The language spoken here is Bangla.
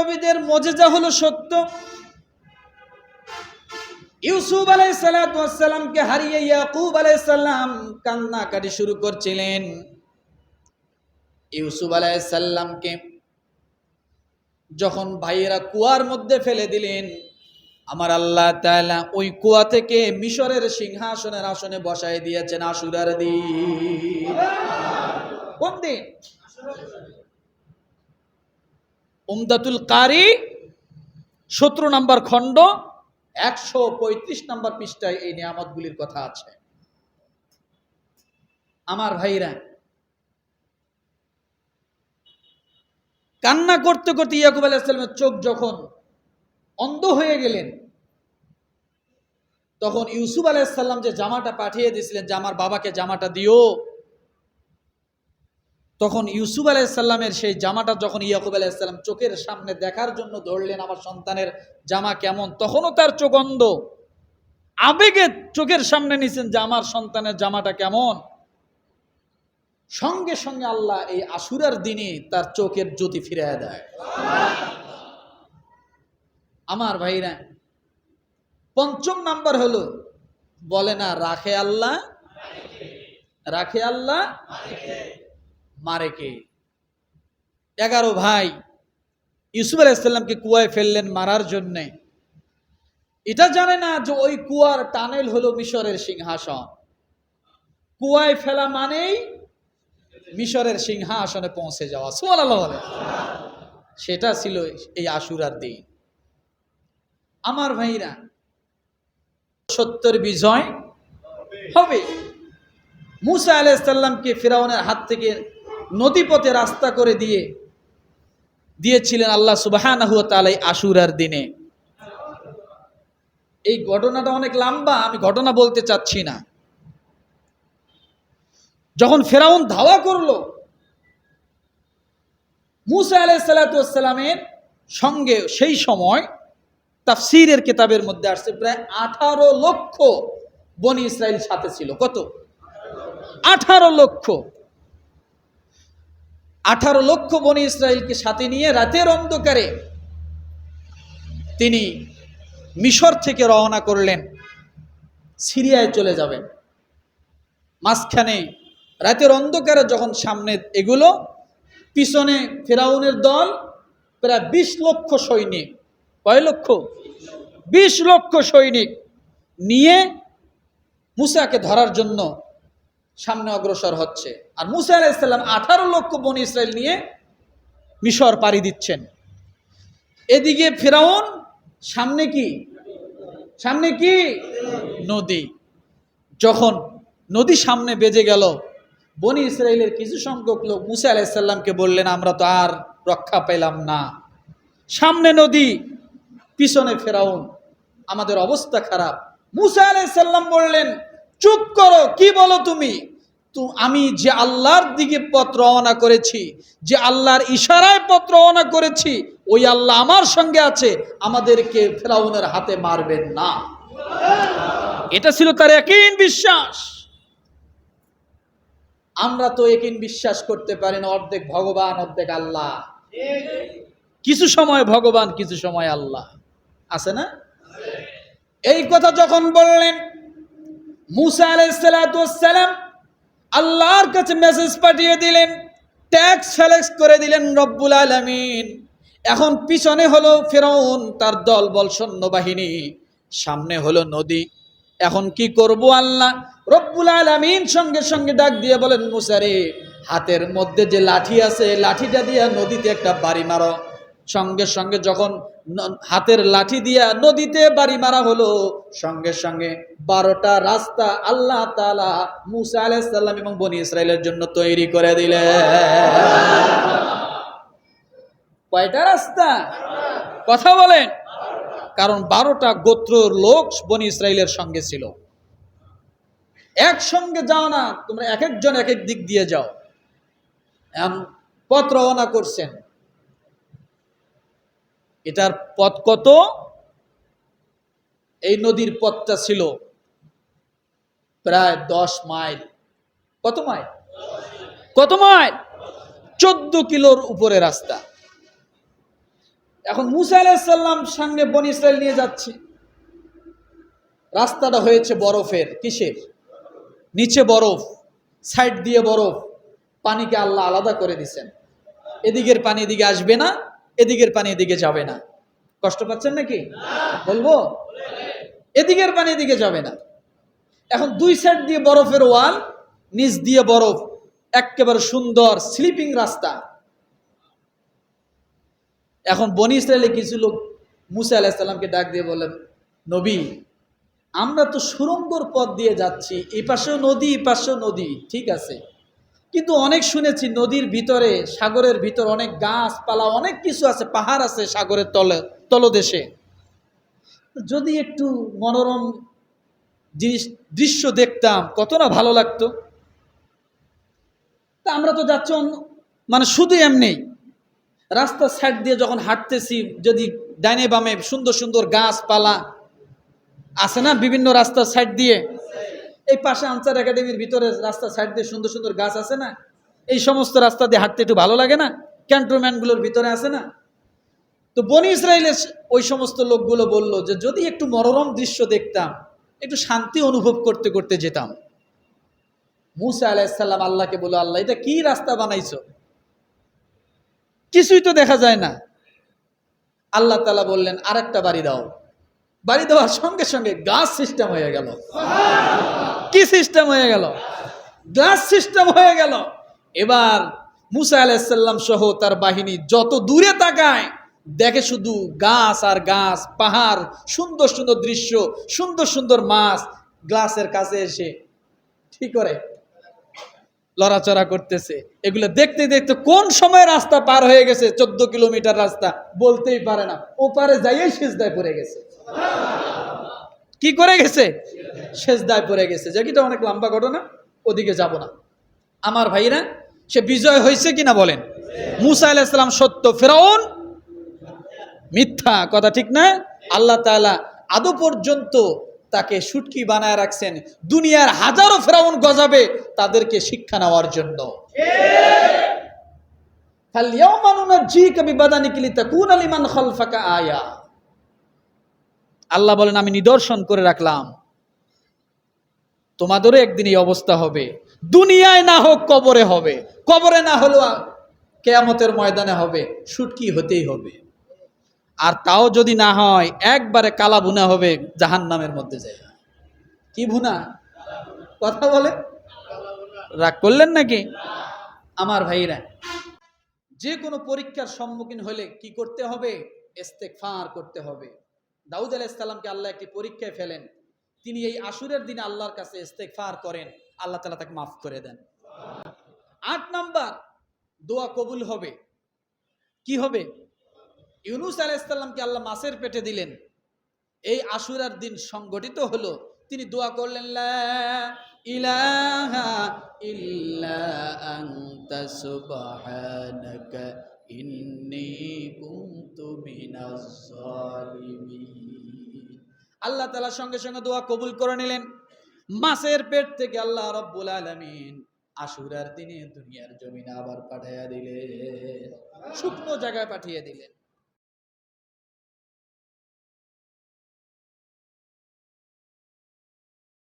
নবীদের মুজিজা হলো সত্য। ইউসুফ আলাইহিস সালাতু ওয়াস সালামকে হারিয়ে ইয়াকুব আলাইহিস সালাম কান্নাকাটি শুরু করছিলেন। ইউসুফ আলাইহিস সালামকে যখন ভাইয়েরা কুয়ার মধ্যে ফেলে দিলেন, আমার আল্লাহ তাআলা ওই কুয়া থেকে মিশরের সিংহাসনের আসনে বসায় দিয়েছেন আশুরার দিন। কোন দিন? উমদাতুল কারি 17 নম্বর খণ্ড 135 নম্বর পৃষ্ঠায় এই নিয়ামতগুলির কথা আছে। আমার ভাইরা, কান্না করতে করতে ইয়াকুব আলাইহিস সালামের চোখ যখন অন্ধ হয়ে গেলেন, তখন ইউসুফ আলাইহিস সালাম যে জামাটা পাঠিয়ে দিয়েছিলেন যে আমার বাবাকে জামাটা দিও, তখন ইউসুফ আলাইহিস সালামের সেই জামাটা যখন ইয়াকুব আলাইহিস সালাম চোখের সামনে দেখার জন্য ধরলেন, আমার সন্তানের জামা কেমন, তখনও তার চোখ অন্ধ, আবেগে চোখের সামনে নিছেন যে আমার সন্তানের জামাটা কেমন। সঙ্গে সঙ্গে আল্লাহ এই আশুরার দিনে তার চোখের জ্যোতি ফিরিয়ে দেয়। আমার ভাইরা, ৫ম নাম্বার হলো, বলে না রাখে আল্লাহ, রাখে আল্লাহ মারে কে। 11 ভাই ইউসুফ আলাইহিস সালামকে কুয়ায় ফেললেন মারার জন্য। এটা জানে না যে ওই কুয়ার টানেল হলো মিশরের সিংহাসন। কুয়ায় ফেলা মানেই মিশরের সিংহাসনে পৌঁছে যাওয়া। সুবহানাল্লাহ বলে। সেটা ছিল এই আশুরার দিন। আমার ভাইরা, সত্যের বিজয় হবে। মুসা আলাইহিস সালামকে ফিরাউনের হাত থেকে নদীপথে রাস্তা করে দিয়েছিলেন আল্লাহ সুবহানাহু ওয়া তাআলা আশুরার দিনে। এই ঘটনাটা অনেক লম্বা, আমি ঘটনা বলতে চাচ্ছি না। যখন ফিরাউন ধাওয়া করলো, মুসা আলাইহিস সালাতু ওয়াস সালামের সঙ্গে সেই সময় তাফসীরের কিতাবের মধ্যে আসছে প্রায় 18 লক্ষ বনি ইসরাইল সাথে ছিল। কত? 18 লক্ষ। 18 লক্ষ বনি ইসরাইলকে সাথে নিয়ে রাতের অন্ধকারে তিনি মিশর থেকে রওনা করলেন, সিরিয়ায় চলে যাবেন। মাঝখানে রাতের অন্ধকারে যখন সামনে এগুলো, পিছনে ফিরাউনের দল প্রায় 20 লক্ষ সৈনিক। কয় লক্ষ? 20 লক্ষ সৈনিক নিয়ে মুসাকে ধরার জন্য সামনে অগ্রসর হচ্ছে। আর মুসা আলাইহিস সালাম 18 লক্ষ বনি ইসরাইল নিয়ে মিশর পাড়ি দিচ্ছেন। এদিকে ফিরাউন, সামনে কি? সামনে কি? নদী। যখন নদী সামনে বেজে গেল, বনি ইসরাইলের কিছু সংখ্যক লোক মুসা আলাইহিস সালামকে বললেন, আমরা তো আর রক্ষা পেলাম না, সামনে নদী, পিছনে ফিরাউন, আমাদের অবস্থা খারাপ। মুসা আলাইহিস সালাম বললেন, চুপ করো, কি বলো তুমি? আমি যে আল্লাহর দিকে পথ রওনা করেছি, যে আল্লাহর ইশারায় পথ রওনা করেছি, ওই আল্লাহ আমার সঙ্গে আছে, আমাদেরকে ফিরাউনের হাতে মারবেন না। এটা ছিল তার ইয়াকিন, বিশ্বাস। আমরা তো ইয়াকিন বিশ্বাস করতে পারি না, অর্ধেক ভগবান অর্ধেক আল্লাহ। কিছু সময় ভগবান, কিছু সময় আল্লাহ, আছে না? এই কথা যখন বললেন, মুসা আলাইহিস সালাতু ওয়াস সালাম আল্লাহর কাছে মেসেজ পাঠিয়ে দিলেন, ট্যাক্স ফ্যাক্স করে দিলেন রব্বুল আলামিন। এখন পিছনে হলো ফিরাউন, তার দলবল সৈন্যবাহিনী, সামনে হলো নদী। এখন কি করব আল্লাহ? রব্বুল আলামিন সঙ্গে সঙ্গে ডাক দিয়ে বলেন, মুসা রে, হাতের মধ্যে যে লাঠি আছে, লাঠিটা দিয়ে নদীতে একটা বাড়ি মারো। সঙ্গে সঙ্গে যখন হাতের লাঠি দিয়া নদীতে বাড়ি মারা হলো, সঙ্গে সঙ্গে 12টা রাস্তা আল্লাহ তাআলা মুসা আলাইহিস সালাম এবং বনি ইসরাইলের জন্য তৈরি করে দিলেন। কয়টা রাস্তা? কথা বলেন। কারণ 12টা গোত্রের লোক বনি ইসরাইলের সঙ্গে ছিল। একসঙ্গে যাও না তোমরা, এক একজন এক এক দিক দিয়ে যাও। পথ রওনা করছেন। এটার পথ কত? এই নদীর পথটা ছিল প্রায় 10 মাইল। কত মাইল? কত মাইল? 14 কিলোর উপরে রাস্তা। এখন মুসা আলাইহিস সালাম সঙ্গে বনী ইসরাইল নিয়ে যাচ্ছে, রাস্তাটা হয়েছে বরফের, কিসের? নিচে বরফ, সাইড দিয়ে বরফ, পানিকে আল্লাহ আলাদা করে দিছেন। এদিকের পানি এদিকে আসবে না, এদিকের পানি এদিকে যাবে না। কষ্ট পাচ্ছেন নাকি? বলবো, এদিকের পানি এদিকে যাবে না। এখন দুই সাইড দিয়ে বরফের ওয়াল, নিচ দিয়ে বরফ, একেবারে সুন্দর স্লিপিং রাস্তা। এখন বনী ইসরায়েলে কিছু লোক মুসা আলাইহিস সালামকে ডাক দিয়ে বলেন, নবী, আমরা তো সুড়ঙ্গর পথ দিয়ে যাচ্ছি, এই পাশেও নদী, এই পাশেও নদী, ঠিক আছে, কিন্তু অনেক শুনেছি নদীর ভিতরে, সাগরের ভিতর অনেক গাছপালা, অনেক কিছু আছে, পাহাড় আছে সাগরের তলদেশে। যদি একটু মনোরম দৃশ্য দেখতাম কত না ভালো লাগতো। তা আমরা তো যাচ্ছি মানে শুধু এমনি রাস্তার সাইড দিয়ে যখন হাঁটতেছি, যদি ডাইনে বামে সুন্দর সুন্দর গাছপালা আছে না বিভিন্ন রাস্তার সাইড দিয়ে, এই পাশে আনসার একাডেমির ভিতরে রাস্তার সাইড দিয়ে সুন্দর সুন্দর গাছ আছে না, এই সমস্ত রাস্তা দিয়ে হাঁটতে একটু ভালো লাগে না? ক্যান্টনমেন্টগুলোর ভিতরে আছে না? তো বনী ইসরাইলের ওই সমস্ত লোকগুলো বলল যে যদি একটু মনোরম দৃশ্য দেখতাম, একটু শান্তি অনুভব করতে করতে যেতাম। মুসা আলাইহিস সালাম আল্লাহকে বলল, আল্লাহ, এটা কি রাস্তা বানাইছো? কিছুই তো দেখা যায় না। আল্লাহ তাআলা বললেন, আরেকটা বাড়ি দাও। বাড়ি দেওয়ার সঙ্গে সঙ্গে গাছ সিস্টেম হয়ে গেল। কি সিস্টেম হয়ে গেল? গ্লাস সিস্টেম হয়ে গেল। এবার মুসা আলাইহিস সালাম সহ তার বাহিনী যত দূরে তাকায় দেখে শুধু গাছ আর গাছ, পাহাড়, সুন্দর সুন্দর দৃশ্য, সুন্দর সুন্দর মাছ গ্লাসের কাছে এসে ঠিক করে লড়াচড়া করতেছে। এগুলো দেখতে দেখতে কোন সময় রাস্তা পার হয়ে গেছে, 14 কিলোমিটার রাস্তা বলতেই পারে না, ওপারে যাইয়ে সিজদায় পড়ে গেছে। কি করে গেছে? সিজদায় পড়ে গেছে। যেটা অনেক লম্বা ঘটনা, ওদিকে যাব না। আমার ভাইরা, সে বিজয় হয়েছে কিনা বলেন? মুসা আলাইহিস সালাম সত্য, ফিরআউন মিথ্যা, কথা ঠিক না? আল্লাহ তাআলা আদৌ পর্যন্ত তাকে শুটকি বানায় রাখছেন, দুনিয়ার হাজারো ফিরআউন গজাবে তাদেরকে শিক্ষা নেওয়ার জন্য। ফালইয়াউমা নুনাজ্জিকা বিবাদানিকা লিতাকুনা লিমান খালফাকা আয়া। আল্লাহ বলেন, আমি নিদর্শন করে রাখলাম, তোমাদেরও একদিন এই অবস্থা হবে। দুনিয়ায় না হোক কবরে হবে, কবরে না হলেও কিয়ামতের ময়দানে হবে, শুটকি হতেই হবে। আর তাও যদি না হয়, একবারে কালা ভুনা হবে, জাহান্নামের মধ্যে যায়। কি ভুনা? কথা বলে, রাগ করলেন নাকি? আমার ভাইরা, যে কোনো পরীক্ষার সম্মুখীন হলে কি করতে হবে? ইস্তেগফার করতে হবে। দাউদ আলাইহিস সালামকে আল্লাহ একটি পরীক্ষায় ফেলেন, তিনি এই আশুরের দিনে আল্লাহর কাছে ইস্তেগফার করেন, আল্লাহ তাআলা তাকে মাফ করে দেন। 8 নাম্বার, দোয়া কবুল হবে। কি হবে? ইউনূস আলাইহিস সালামকে আল্লাহ মাছের পেটে দিলেন, এই আশুরার দিন সংগঠিত হলো, তিনি দোয়া করলেন, লা ইলাহা ইল্লা আনতা সুবহানাকা ইন্নী কুনতু মিনাজ জালিমিন। আল্লাহ তাআলা সঙ্গে সঙ্গে দোয়া কবুল করে নিলেন। মাছের পেট থেকে আল্লাহ রাব্বুল আলামিন আশুরার দিনে দুনিয়ার জমিনে আবার পাঠিয়ে দিলেন, শুকনো জায়গায় পাঠিয়ে দিলেন।